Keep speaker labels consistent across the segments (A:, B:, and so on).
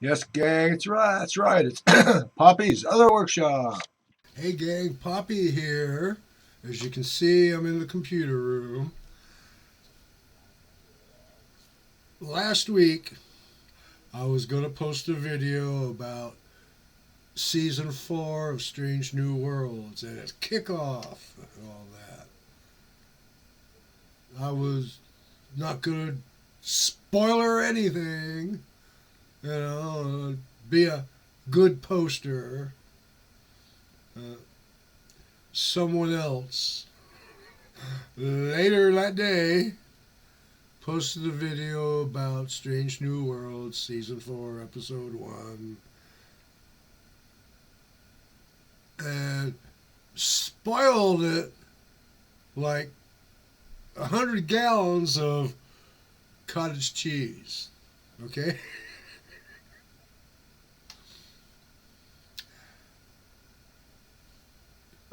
A: Yes, gang, it's right. That's right. It's Poppy's other workshop.
B: Hey gang, Poppy here. As you can see, I'm in the computer room. Last week, I was going to post a video about season 4 of Strange New Worlds and its kickoff and all that. I was not going to spoiler anything, be a good poster. Uh, Someone else later that day posted a video about Strange New Worlds Season 4, Episode 1, and spoiled it like 100 gallons of cottage cheese. Okay?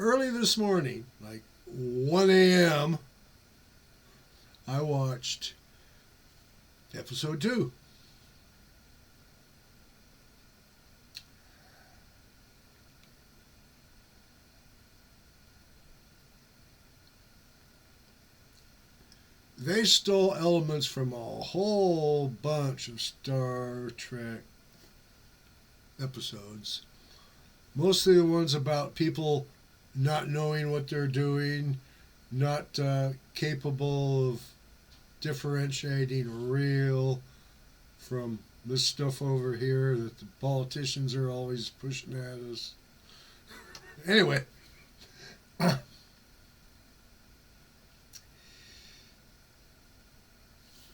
B: Early this morning, like 1 a.m., I watched Episode 2. They stole elements from a whole bunch of Star Trek episodes. Mostly the ones about people not knowing what they're doing, not capable of differentiating real from this stuff over here that the politicians are always pushing at us. Anyway,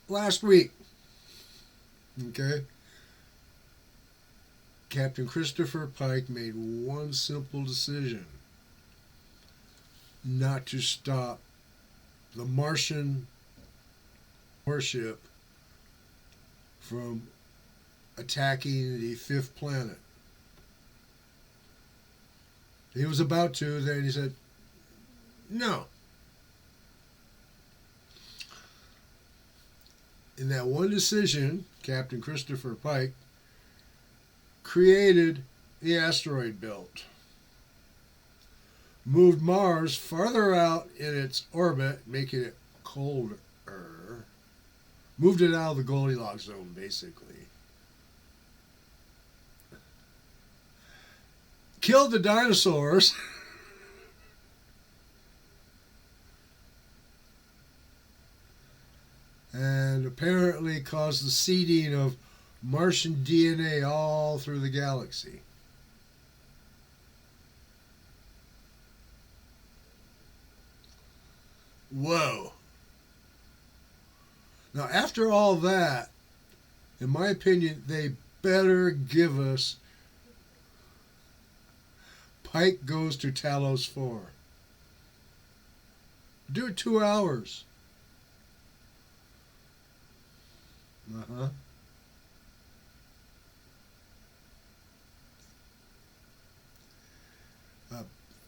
B: last week, okay, Captain Christopher Pike made one simple decision: not to stop the Martian warship from attacking the fifth planet. He was about to, then he said, no. In that one decision, Captain Christopher Pike created the asteroid belt, moved Mars farther out in its orbit, making it colder, moved it out of the Goldilocks zone, basically. Killed the dinosaurs. And apparently caused the seeding of Martian DNA all through the galaxy. Whoa. Now, after all that, in my opinion, they better give us Pike Goes to Talos 4. Do it 2 hours. Uh-huh.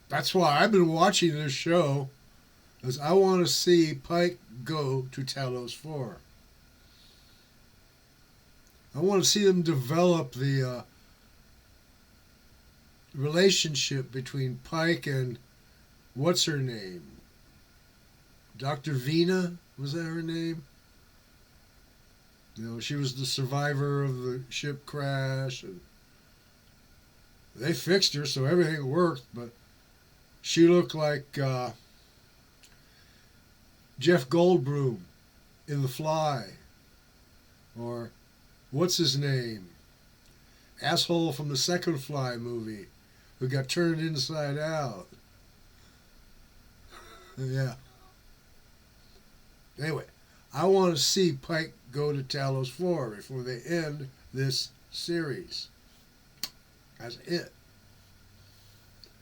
B: That's why I've been watching this show, because I want to see Pike go to Talos 4. I want to see them develop the relationship between Pike and what's her name? Dr. Vina? Was that her name? She was the survivor of the ship crash, and they fixed her so everything worked, but she looked like Jeff Goldblum in The Fly, or what's his name? Asshole from the second Fly movie who got turned inside out. Yeah. Anyway, I want to see Pike go to Talos 4 before they end this series. That's it.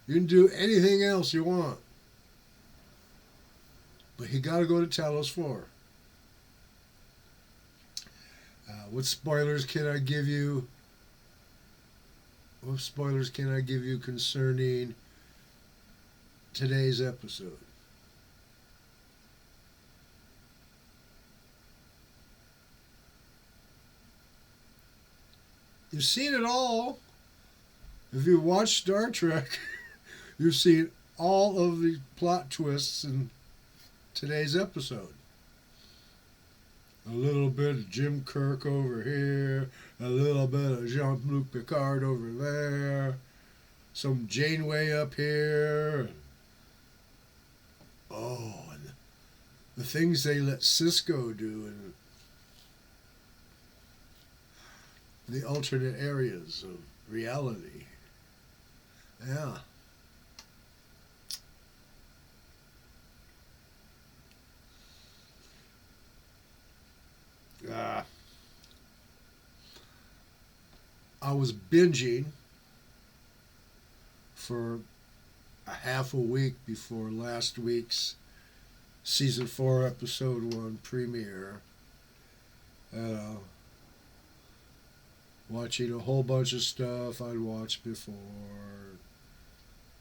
B: You can do anything else you want, but he got to go to Talos 4. What spoilers can I give you? What spoilers can I give you concerning today's episode? you've seen it all. If you watch Star Trek, you've seen all of the plot twists in today's episode. A little bit of Jim Kirk over here, a little bit of Jean-Luc Picard over there, some Janeway up here. Oh, and the things they let Cisco do in the alternate areas of reality. Yeah. I was binging for a half a week before last week's season 4 episode 1 premiere. Watching a whole bunch of stuff I'd watched before.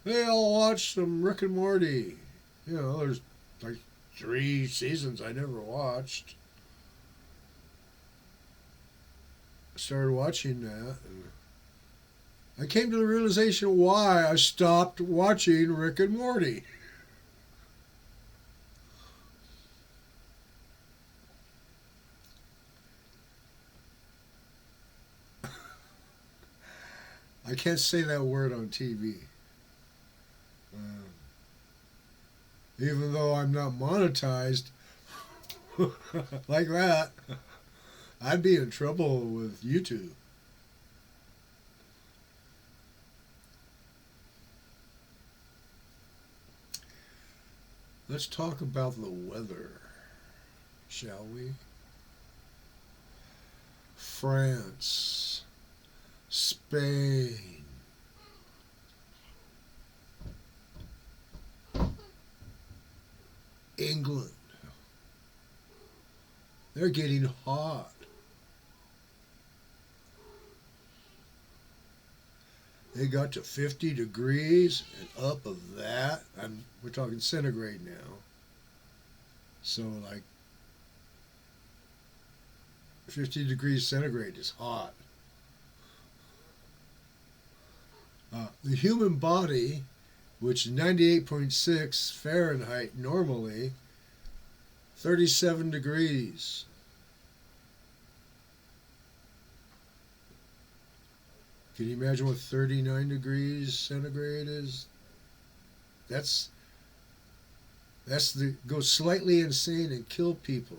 B: Hey, I'll watch some Rick and Morty. You know, there's like 3 seasons I never watched. I started watching that, and I came to the realization why I stopped watching Rick and Morty. I can't say that word on TV. Even though I'm not monetized like that, I'd be in trouble with YouTube. Let's talk about the weather, shall we? France, Spain, England. They're getting hot. They got to 50 degrees and up of that. We're talking centigrade now. So like 50 degrees centigrade is hot. The human body, which is 98.6 Fahrenheit normally, 37 degrees. Can you imagine what 39 degrees centigrade is? That's the go slightly insane and kill people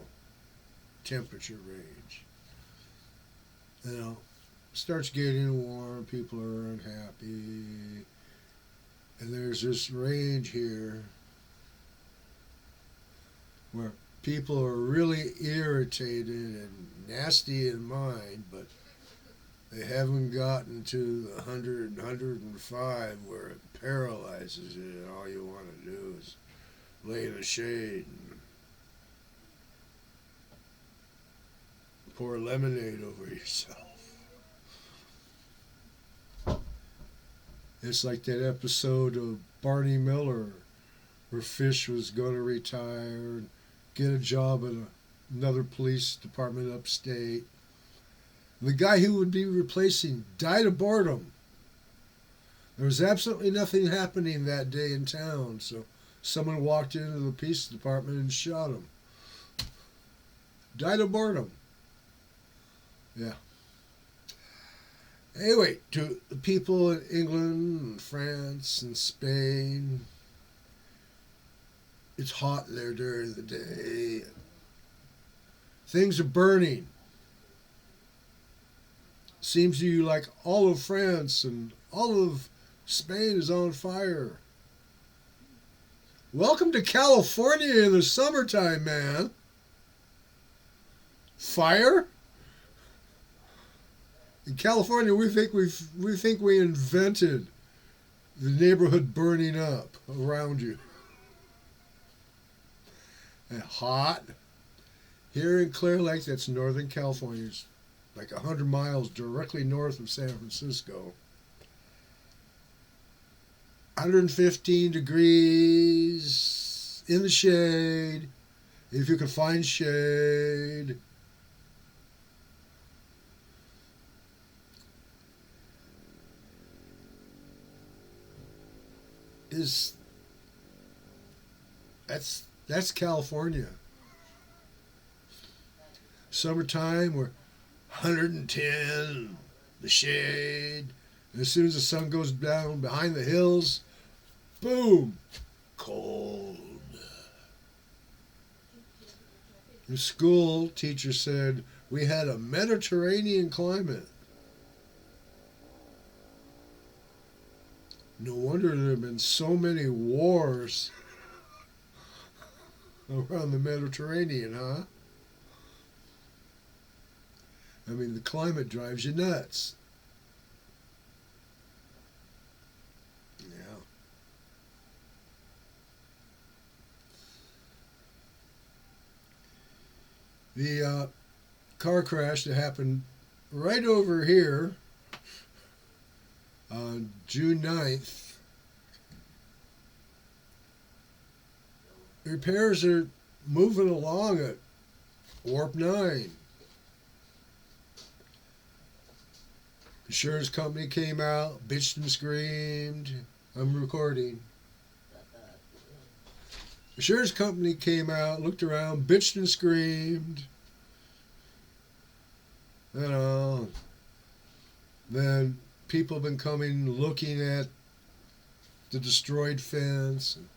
B: temperature range. You know, starts getting warm, people are unhappy, and there's this range here where people are really irritated and nasty in mind, but they haven't gotten to the 100, 105 where it paralyzes you and all you want to do is lay in the shade and pour lemonade over yourself. It's like that episode of Barney Miller where Fish was going to retire and get a job at another police department upstate. The guy who would be replacing died of boredom. There was absolutely nothing happening that day in town, so someone walked into the police department and shot him. Died of boredom. Yeah. Anyway, to the people in England and France and Spain, it's hot there during the day. Things are burning. Seems to you like all of France and all of Spain is on fire. Welcome to California in the summertime, man. Fire? In California, we think we invented the neighborhood burning up around you. And hot. Here in Clear Lake, that's Northern California. It's like 100 miles directly north of San Francisco. 115 degrees in the shade, if you can find shade. is that's California. Summertime, we're 110, the shade. And as soon as the sun goes down behind the hills, boom, cold. In school, teacher said we had a Mediterranean climate. No wonder there have been so many wars around the Mediterranean, huh? I mean, the climate drives you nuts. Yeah. The car crash that happened right over here on June 9th. Repairs are moving along at warp 9. Insurance company came out, bitched and screamed. I'm recording. Insurance company came out, looked around, bitched and screamed. You know. Then people have been coming, looking at the destroyed fence, and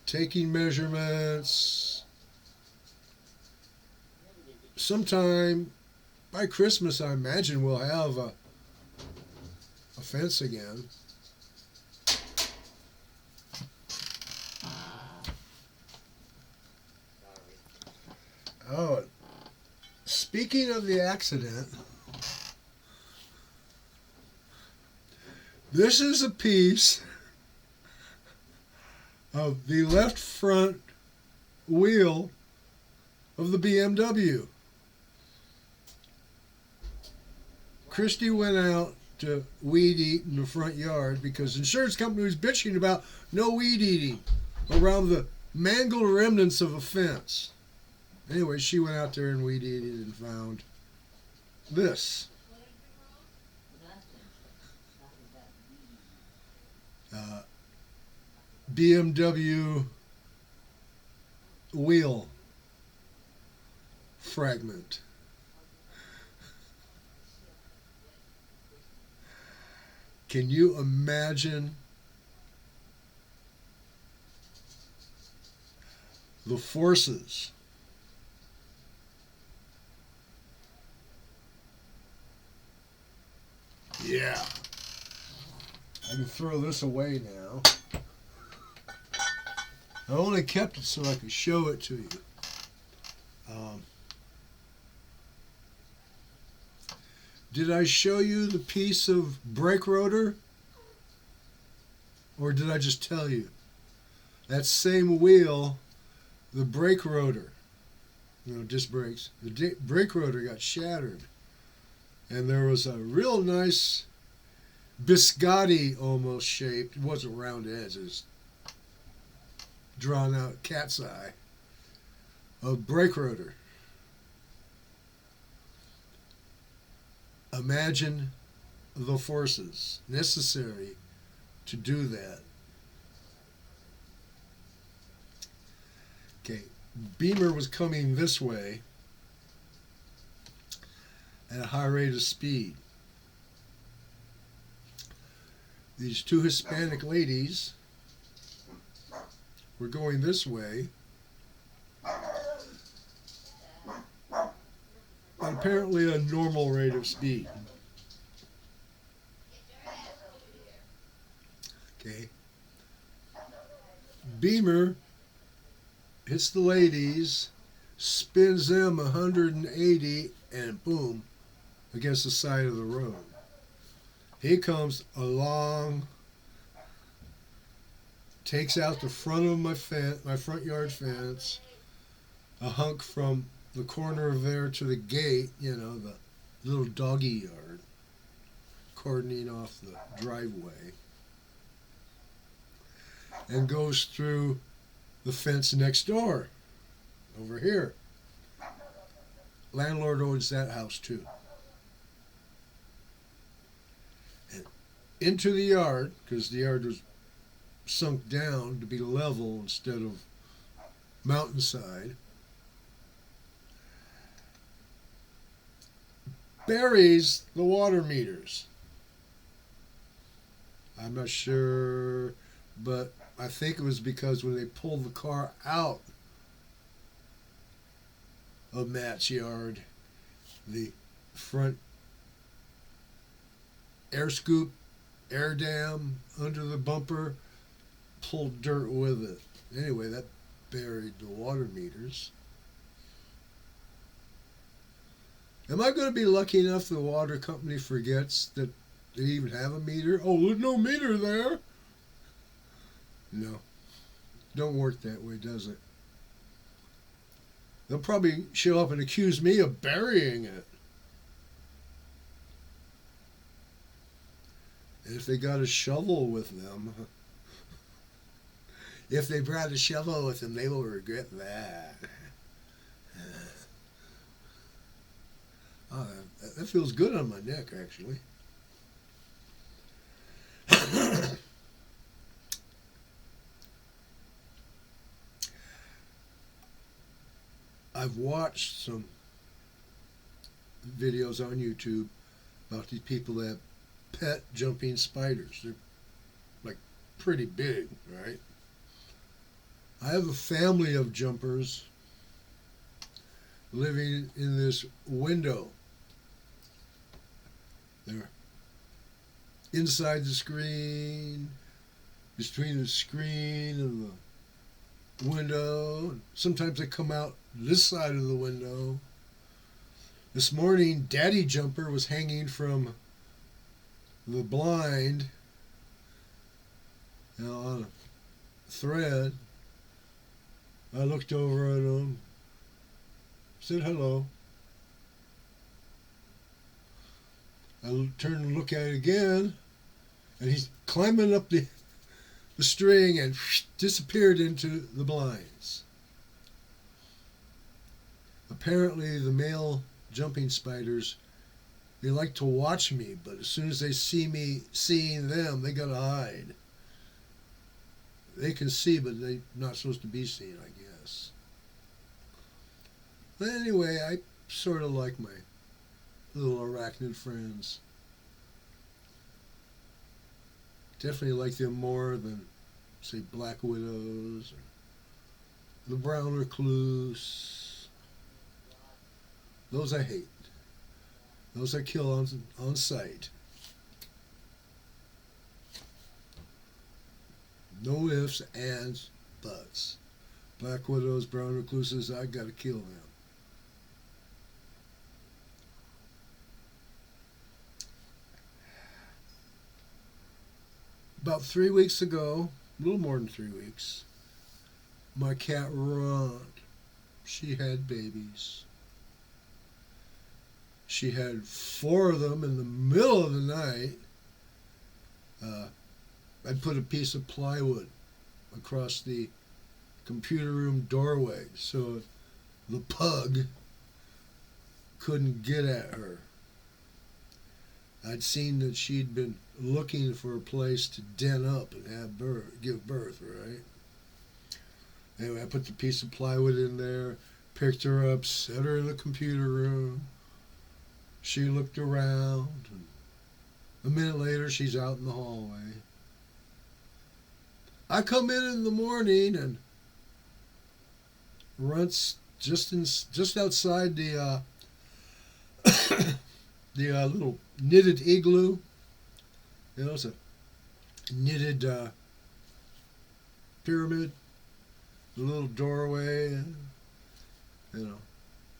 B: taking measurements. Sometime by Christmas, I imagine we'll have a fence again. Oh, speaking of the accident, this is a piece of the left front wheel of the BMW. Christy went out to weed eat in the front yard because the insurance company was bitching about no weed eating around the mangled remnants of a fence. Anyway, she went out there and weed eated and found this. BMW wheel fragment. Can you imagine the forces Yeah. I can throw this away now. I only kept it so I could show it to you. Did I show you the piece of brake rotor? Or did I just tell you? That same wheel, the brake rotor, disc brakes, the brake rotor got shattered. And there was a real nice biscotti almost shaped, it wasn't round edge, it was drawn out cat's eye, of brake rotor. Imagine the forces necessary to do that. Okay, Beamer was coming this way at a high rate of speed. These two Hispanic ladies were going this way, at apparently a normal rate of speed. Okay. Beamer hits the ladies, spins them 180, and boom, against the side of the road. He comes along, takes out the front of my front yard fence, a hunk from the corner of there to the gate, the little doggy yard, cordoning off the driveway, and goes through the fence next door, over here. Landlord owns that house too. And into the yard, because the yard was sunk down to be level instead of mountainside, buries the water meters. I'm not sure, but I think it was because when they pulled the car out of Matt's yard, the front air scoop, air dam under the bumper pulled dirt with it. Anyway, that buried the water meters. Am I going to be lucky enough the water company forgets that they even have a meter? Oh, there's no meter there. No, don't work that way, does it? They'll probably show up and accuse me of burying it. And if they got a shovel with them, if they brought a shovel with them, they will regret that. Oh, that feels good on my neck, actually. I've watched some videos on YouTube about these people that pet jumping spiders. They're like pretty big, right? I have a family of jumpers living in this window. They're inside the screen, between the screen and the window. Sometimes they come out this side of the window. This morning, Daddy Jumper was hanging from the blind, on a thread. I looked over at him, said hello. I turned and look at it again, and he's climbing up the string and disappeared into the blinds. Apparently, the male jumping spiders, they like to watch me, but as soon as they see me seeing them, they gotta hide. They can see, but they're not supposed to be seen, I guess. But anyway, I sort of like my little arachnid friends. Definitely like them more than, say, black widows or the brown recluse. Those I hate. Those I kill on sight. No ifs, ands, buts. Black widows, brown recluses, I gotta kill them. About 3 weeks ago, a little more than 3 weeks, my cat Ron, she had babies. She had 4 of them in the middle of the night. I'd put a piece of plywood across the computer room doorway so the pug couldn't get at her. I'd seen that she'd been looking for a place to den up and give birth, right? Anyway, I put the piece of plywood in there, picked her up, set her in the computer room. She looked around, and a minute later, she's out in the hallway. I come in the morning, and Runt's just outside the the little knitted igloo. You know, it's a knitted pyramid, the little doorway. You know,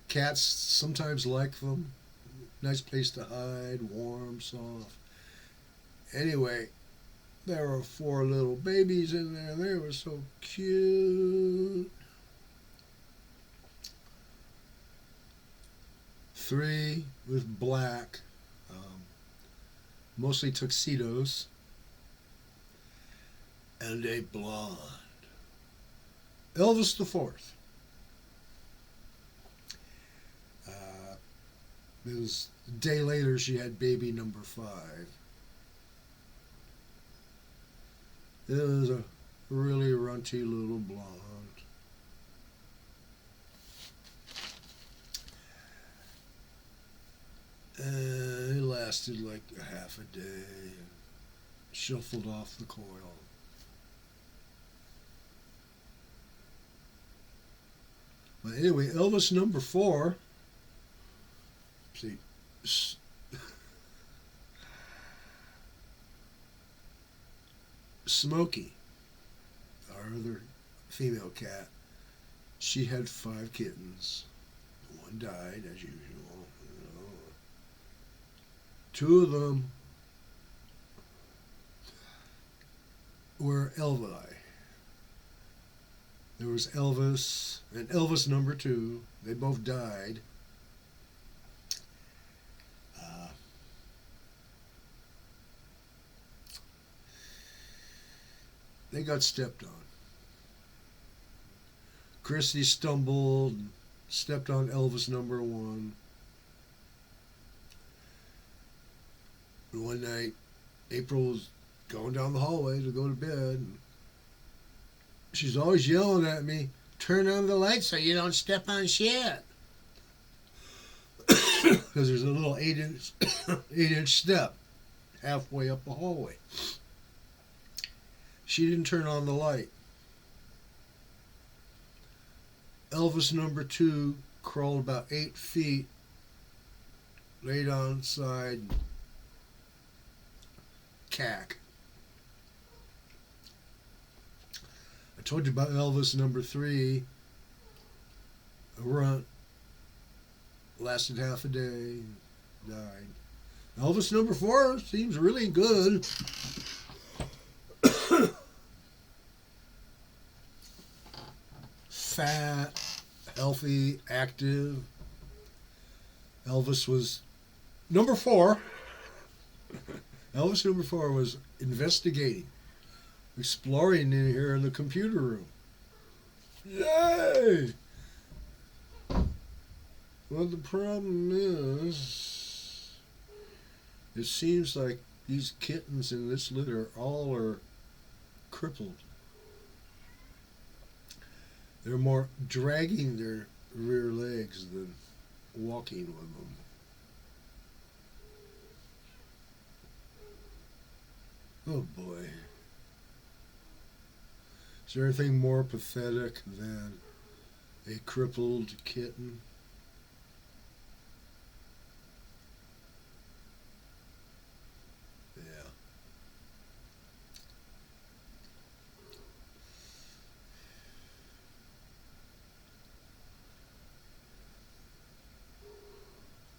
B: cats sometimes like them. Nice place to hide, warm, soft. Anyway, there were 4 little babies in there. They were so cute. 3 with black, mostly tuxedos, and a blonde. Elvis the Fourth. It was a day later she had baby number 5. It was a really runty little blonde. And it lasted like a half a day and shuffled off the coil. But anyway, Elvis number 4. See, Smokey, our other female cat, she had 5 kittens. One died, as usual. 2 of them were Elvi. There was Elvis and Elvis number 2. They both died. They got stepped on. Chrissy stumbled, stepped on Elvis number 1. And one night, April was going down the hallway to go to bed. And she's always yelling at me, "Turn on the light so you don't step on shit." Because there's a little 8-inch step halfway up the hallway. She didn't turn on the light. Elvis number 2 crawled about 8 feet, laid on side, cack. I told you about Elvis number 3. A runt. Lasted half a day. Died. Elvis number 4 seems really good. Fat, healthy, active. Elvis was number 4. Elvis number 4 was investigating, exploring in here in the computer room. Yay! Well, the problem is, it seems like these kittens in this litter all are crippled. They're more dragging their rear legs than walking with them. Oh boy. Is there anything more pathetic than a crippled kitten? Yeah.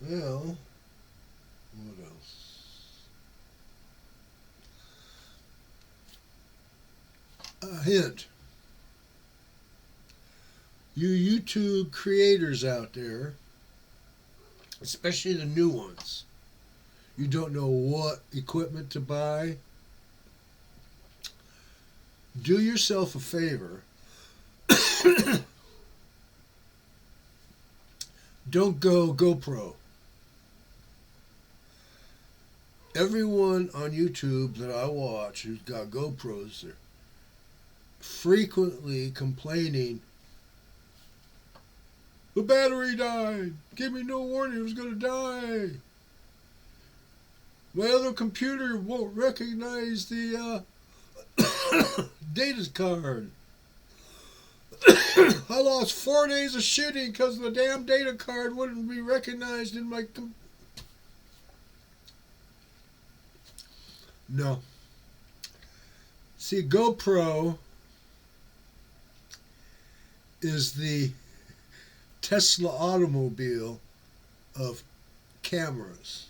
B: Well, what else? A hint. You YouTube creators out there, especially the new ones, you don't know what equipment to buy, do yourself a favor. Don't go GoPro. Everyone on YouTube that I watch who's got GoPros are frequently complaining, "The battery died. Gave me no warning it was going to die. My other computer won't recognize the data card. I lost 4 days of shooting because the damn data card wouldn't be recognized in my No. See, GoPro is the Tesla automobile of cameras.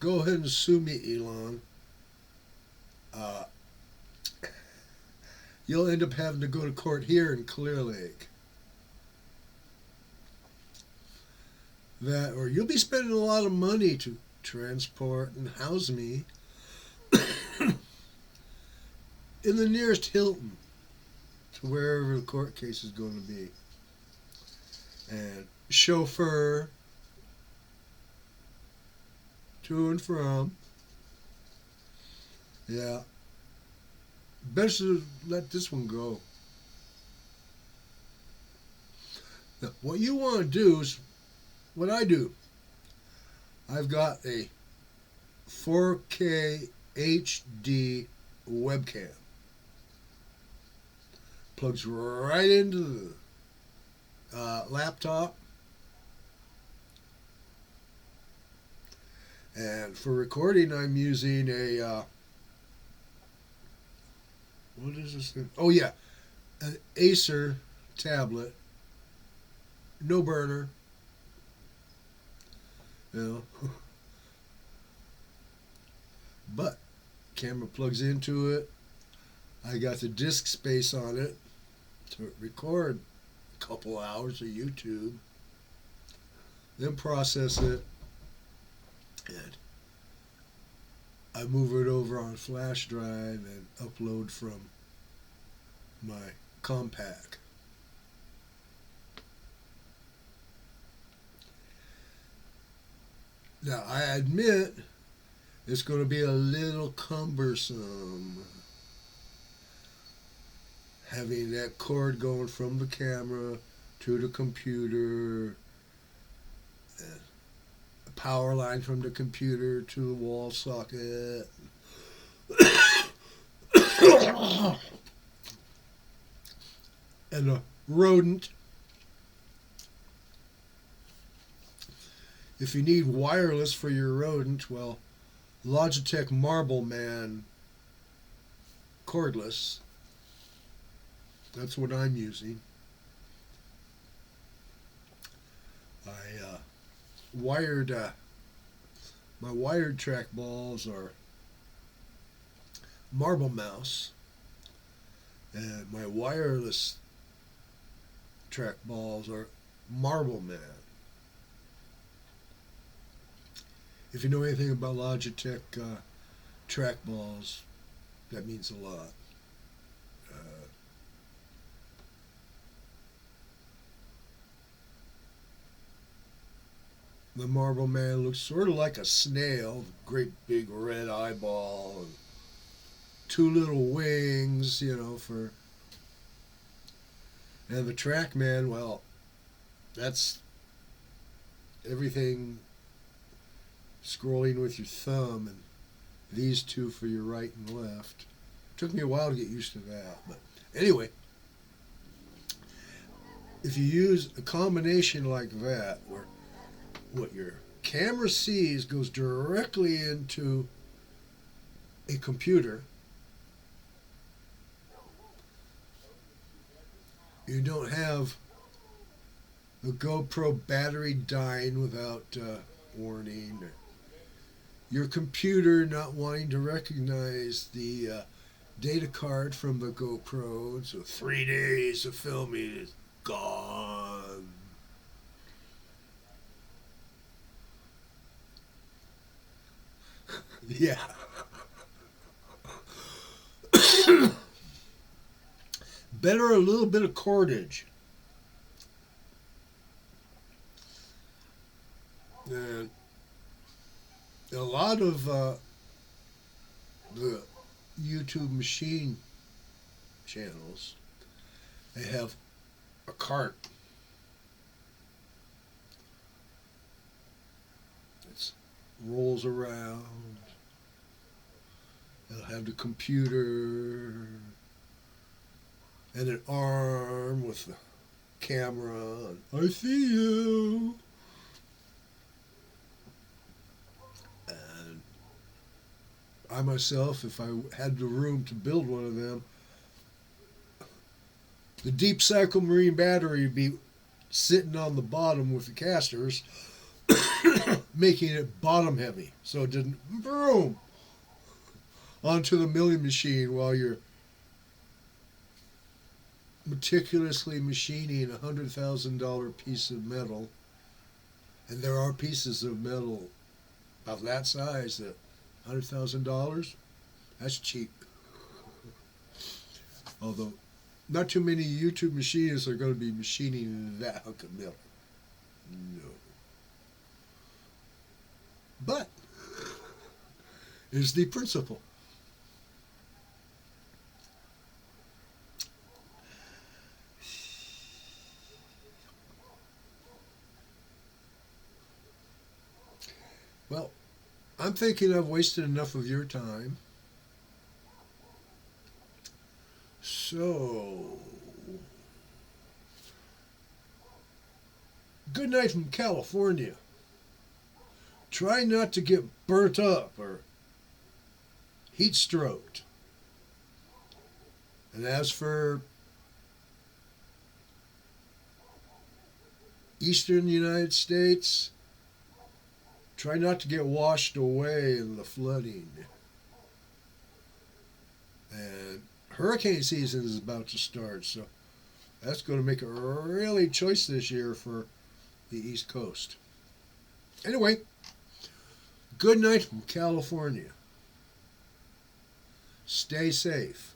B: Go ahead and sue me, Elon. You'll end up having to go to court here in Clear Lake. That, or you'll be spending a lot of money to transport and house me in the nearest Hilton to wherever the court case is going to be. And chauffeur, to and from. Yeah. Best to let this one go. Now, what you want to do is what I do. I've got a 4K HD webcam. Plugs right into the laptop. And for recording, I'm using a what is this thing? Oh yeah, an Acer tablet, no burner. You know, but camera plugs into it. I got the disk space on it to record a couple hours of YouTube, then process it, and I move it over on flash drive and upload from my compact. Now, I admit it's going to be a little cumbersome having that cord going from the camera to the computer, and a power line from the computer to the wall socket. And a rodent. If you need wireless for your rodent, well, Logitech Marble Man cordless. That's what I'm using. I wired my wired trackballs are Marble Mouse, and my wireless trackballs are Marble Man. If you know anything about Logitech trackballs, that means a lot. The Marble Man looks sort of like a snail, great big red eyeball, and two little wings, for. And the Trackman, well, that's everything scrolling with your thumb, and these two for your right and left. Took me a while to get used to that, but anyway, if you use a combination like that, where what your camera sees goes directly into a computer, you don't have a GoPro battery dying without warning, or your computer not wanting to recognize the data card from the GoPro, so 3 days of filming is gone. Yeah. Better a little bit of cordage. And a lot of the YouTube machine channels, they have a cart. It rolls around. They'll have the computer and an arm with the camera. And, I see you. And I myself, if I had the room to build one of them, the deep cycle marine battery would be sitting on the bottom with the casters, making it bottom heavy, so it didn't boom onto the milling machine while you're meticulously machining a $100,000 piece of metal. And there are pieces of metal about that size that $100,000, that's cheap. Although not too many YouTube machinists are going to be machining that hunk of metal. No. But is the principle. Well, I'm thinking I've wasted enough of your time. So, good night from California. Try not to get burnt up or heat stroked. And as for eastern United States, try not to get washed away in the flooding. And hurricane season is about to start, so that's going to make it really choice this year for the East Coast. Anyway, good night from California. Stay safe.